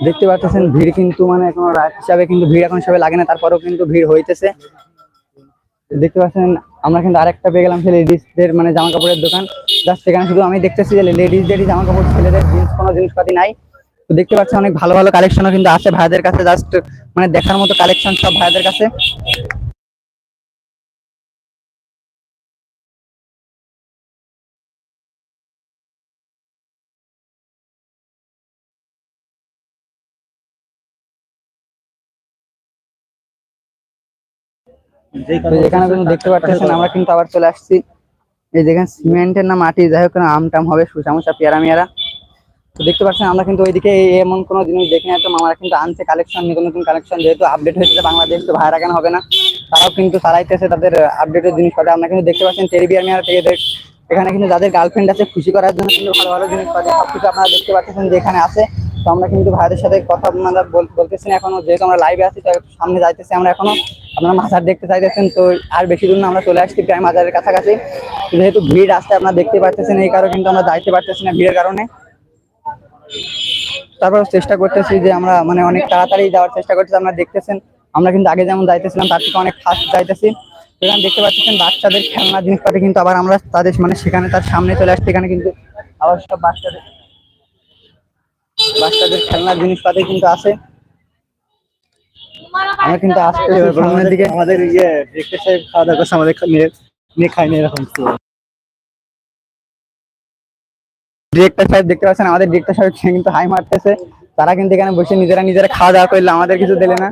দেখতে পাচ্ছেন ভিড় কিন্তু মানে কোনো রাত হিসাবে কিন্তু ভিড় এখন হিসাবে লাগে না, তারপরেও কিন্তু ভিড় হইতেছে। দেখতে পাচ্ছেন আমরা কিন্তু আরেকটা পেয়ে গেলাম লেডিসদের মানে জামা কাপড়ের দোকান। জাস্ট সেখানে শুধু আমি দেখতেছি যে লেডিসদেরই জামা কাপড়, ছেলেদের জিন্স কোনো জিনিসপাতি নাই। তো দেখতে পাচ্ছি অনেক ভালো ভালো কালেকশনও কিন্তু আছে ভাইদের কাছে, জাস্ট মানে দেখার মতো কালেকশন সব ভাইদের কাছে। তো যেখানে কিন্তু দেখতে পাচ্ছেন আমরা কিন্তু আবার চলে আসছি এই যেখানে সিমেন্টের না মাটি যাই হোক আম টাম হবে, সুসামুসা পেয়ারা মেয়ারা। তো দেখতে পাচ্ছেন আমরা কিন্তু ওইদিকে এমন কোনো জিনিস দেখি না, তো মামারা কিন্তু আনছে কালেকশন, নতুন নতুন কালেকশন, যেহেতু আপডেট হয়েছে বাংলাদেশ, তো ভাইরা কেন হবে না, তারাও কিন্তু চালাইতেছে তাদের আপডেটের জিনিস পাবে। আমরা কিন্তু দেখতে পাচ্ছেন টেডি বিয়ার মেয়ার থেকে এখানে কিন্তু যাদের গার্লফ্রেন্ড আছে খুশি করার জন্য কিন্তু ভালো ভালো জিনিস পাবে, সবকিছু আপনারা দেখতে পাচ্ছেন যে এখানে আছে। তো আমরা কিন্তু ভাইদের সাথে কথা আমরা বলতেছি না এখনো, যেহেতু আমরা লাইভে আছি, তো সামনে যাইতেছি আমরা এখনো। আপনারা মাজার দেখতে চাইতেছেন, তো আর বেশি দূর না, আমরা চলে আসছি প্রায় মাজারের কাছাকাছি। যেহেতু ভিড় আসছে আপনারা দেখতে পাচ্ছেন, এই কারণে কিন্তু আমরা যাইতে পারতেছি না ভিড়ের কারণে। তারপর চেষ্টা করতেছি যে আমরা মানে অনেক তাড়াতাড়ি যাওয়ার চেষ্টা করতেছি। আমরা দেখতেছেন আমরা কিন্তু আগে যেমন যাইতেছিলাম তার থেকে অনেক ফাস্ট যাইতেছি। এখানে দেখতে পাচ্ছেন বাচ্চাদের খেলনা জিনিসপাতি কিন্তু আবার আমরা তাদের মানে সেখানে তার সামনে চলে আসছি। এখানে কিন্তু আবার সব বাচ্চাদের বাচ্চাদের খেলনার জিনিসপাতি কিন্তু আছে। আমরা কিন্তু আসতে সামনের দিকে, আমাদের ডিরেক্টর সাহেব খাওয়া দাওয়া করছে, আমাদের নিয়ে খাইনি এরকম। ডিরেক্টর সাহেব দেখতে পাচ্ছেন, আমাদের ডিরেক্টর সাহেব কিন্তু হাই মারতেছে। তারা কিন্তু এখানে বসে নিজেরা নিজেরা খাওয়া দাওয়া করলে আমাদের কিছু দিলে না।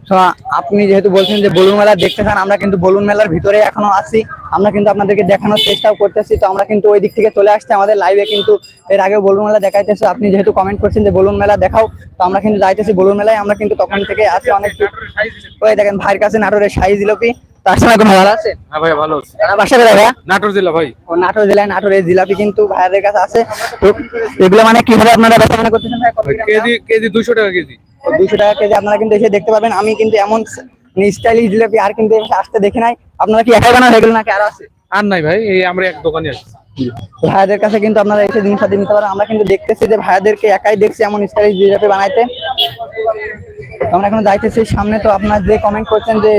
তো আপনি যেহেতু বলছেন যে বলুন মেলা দেখতে চান, আমরা কিন্তু বলুন মেলার ভিতরে এখনো আছি। আমরা কিন্তু আপনাদেরকে দেখানোর চেষ্টাও করতেছি। তো আমরা কিন্তু ওই দিক থেকে চলে আসছি আমাদের লাইভে, কিন্তু এর আগে বলুন মেলা দেখাইতেছে। আপনি যেহেতু কমেন্ট করছেন যে বলুন মেলা দেখাও, তো আমরা কিন্তু যাইতেছি বলুন মেলায়। আমরা কিন্তু তখন থেকে আছি অনেক। ওই দেখেন ভাইয়ের কাছে নাটোরের শাহী জিলাপি। তার সঙ্গে কোনো ভালো আছে? হ্যাঁ ভাই, ভালো আছে। বাসা কোথায় ভাইয়া? নাটোর জেলা ভাই। ও নাটোর জেলায় নাটোরের জিলাপি কিন্তু ভাইয়াদের কাছে আছে। তো এগুলো মানে কিভাবে আপনারা বেচা কেনা করতেছেন ভাই? কেজি কেজি 200 টাকা কেজি। 200 টাকা কেজি আপনারা কিন্তু এসে দেখতে পাবেন। আমি কিন্তু এমন স্টাইলিশ জিলাপি আর কিন্তু আসতে দেখি নাই। আপনারা কি একাই বানানো হয়ে গেল নাকি আরো আছে? আর নাই ভাই, এই আমরা এক দোকানে আসছি। ভাইয়াদের কাছে কিন্তু আপনারা এসে জিনিসপাতি নিতে পারেন। আমরা কিন্তু দেখতেছি যে ভাইয়াদেরকে একাই দেখছি এমন স্টাইলিশ জিলাপি বানাইতে। আমরা এখন যাইতেছি সামনে। তো আপনারা যে কমেন্ট করছেন যে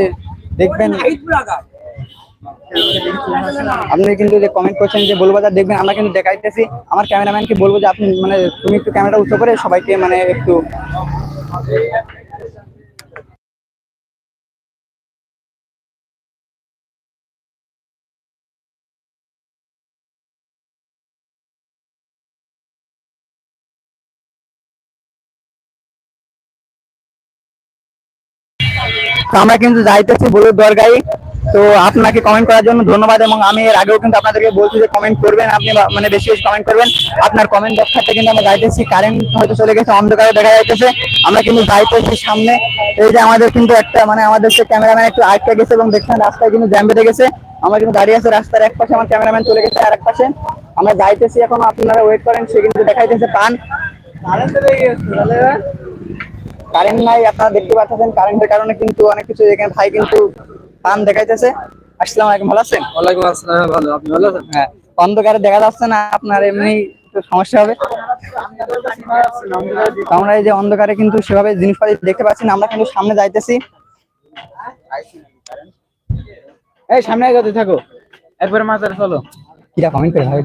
দেখবেন, আপনি কিন্তু যে কমেন্ট করছেন যে বলবাজার দেখবেন, আমরা কিন্তু দেখাইতেছি। আমার ক্যামেরাম্যানকে বলবো যে আপনি মানে তুমি একটু ক্যামেরাটা উঁচু করে সবাইকে মানে একটু। তো আমরা কিন্তু যাইতেছি বলুর দরগায়। তো আপনাকে কমেন্ট করার জন্য ধন্যবাদ। এবং আমি এর আগেও কিন্তু আপনাদেরকে বলছি যে কমেন্ট করবেন, আপনি মানে বেশি বেশি কমেন্ট করবেন। আপনার কমেন্ট বক্স থেকে কিন্তু আমরা যাইতেছি। কারেন্ট হয়তো চলে গেছে, অন্ধকারে দেখা যাইতেছে। আমরা কিন্তু যাইতেছি সামনে। এই যে আমাদের কিন্তু একটা মানে আমাদের সে ক্যামেরাম্যান একটু আটকে গেছে এবং দেখছেন রাস্তায় কিন্তু জ্যাম বেঁধে গেছে। আমরা কিন্তু দাঁড়িয়ে আছে রাস্তার এক পাশে, আমার ক্যামেরাম্যান চলে গেছে আর এক পাশে। আমরা যাইতেছি এখন, আপনারা ওয়েট করেন। সে কিন্তু দেখাইতেছে পান। কারেন্ট নাই, আপনারা দেখতে পাচ্ছেন কারেন্টের কারণে কিন্তু অনেক কিছু এখানে ভাই কিন্তু পান দেখাইতেছে। আসসালামু আলাইকুম, ভালো আছেন? ওয়ালাইকুম আসসালাম, ভালো। আপনি ভালো আছেন? হ্যাঁ, অন্ধকারে দেখা যাচ্ছে না, আপনার এমনি একটু সমস্যা হবে। আমরা এই যে অন্ধকারে কিন্তু সেভাবে জিনিসপাতি দেখতে পাচ্ছি না। আমরা কিন্তু সামনে যাইতেছি। এই সামনে এগোতে থাকো, একবার মাথার চলো। কিরা কমেন্ট করে ভাই?